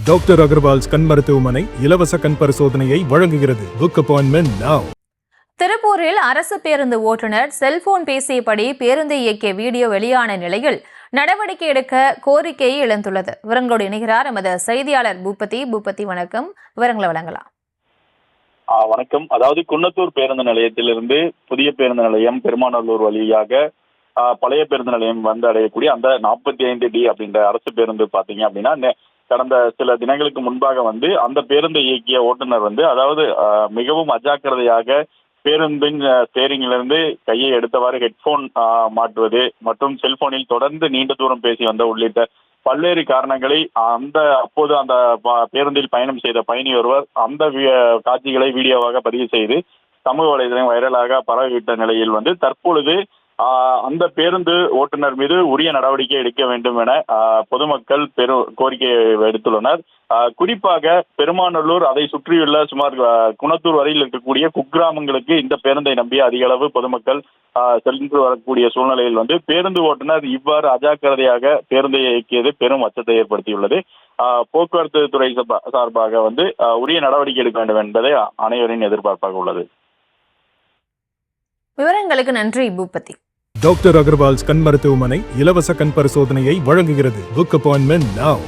Doctor Agarwal's கண் மருத்துவமனை இலவச கண் பரிசோதனையை வழங்குகிறது. Book appointment now. திருப்பூரில் அரசு பேருந்து ஓட்டுநர் செல்போன் பேசியபடி பேருந்தை இயக்கிய வீடியோ வெளியான நிலையில் நடவடிக்கை எடுக்க கோரிக்கை எழுந்துள்ளது. விவரங்களோடு இணைகிறார் எமது செய்தியாளர் பூபதி. வணக்கம், விவரங்களை வழங்கலாம். வணக்கம். அதாவது குன்னத்தூர் பேருந்து நிலையத்திலிருந்து புதிய பேருந்து நிலையம் பெருமாநல்லூர் வழியாக பழைய பேருந்து நிலையம் வந்து அடையக்கூடிய அந்த 45D அப்படின்ற அரசு பேருந்து பாத்தீங்க அப்படின்னா கடந்த சில தினங்களுக்கு முன்பாக வந்து அந்த பேருந்தை இயக்கிய ஓட்டுநர் வந்து அதாவது மிகவும் அஜாக்கிரதையாக பேருந்தின் ஸ்டேரிங்கிலிருந்து கையை எடுத்தவாறு ஹெட்போன் மாட்டுவது மற்றும் செல்போனில் தொடர்ந்து நீண்ட தூரம் பேசி வந்த உள்ளிட்ட பல்வேறு காரணங்களை அப்போது அந்த பேருந்தில் பயணம் செய்த பயணி ஒருவர் அந்த காட்சிகளை வீடியோவாக பதிவு செய்து சமூக வலைதளம் வைரலாக பரவிவிட்ட நிலையில் வந்து தற்பொழுது அந்த பேருந்து ஓட்டுநர் மீது உரிய நடவடிக்கை எடுக்க வேண்டும் என பொதுமக்கள் கோரிக்கை எடுத்துள்ளனர். குறிப்பாக பெருமாநல்லூர் அதை சுற்றியுள்ள சுமார் குணத்தூர் வரையில் இருக்கக்கூடிய குக்கிராமங்களுக்கு இந்த பேருந்தை நம்பி அதிக அளவு பொதுமக்கள் சென்று வரக்கூடிய சூழ்நிலையில் வந்து பேருந்து ஓட்டுநர் இவ்வாறு அஜாக்கிரதையாக பேருந்தை இயக்கியது பெரும் அச்சத்தை ஏற்படுத்தியுள்ளது. போக்குவரத்து துறை சார்பாக வந்து உரிய நடவடிக்கை எடுக்க வேண்டும் என்பதே அனைவரின் எதிர்பார்ப்பாக உள்ளது. விவரங்களுக்கு நன்றி பூபதி. டாக்டர் அகர்வால்ஸ் கண் மருத்துவமனை இலவச கண் பரிசோதனையை வழங்குகிறது. Book appointment now.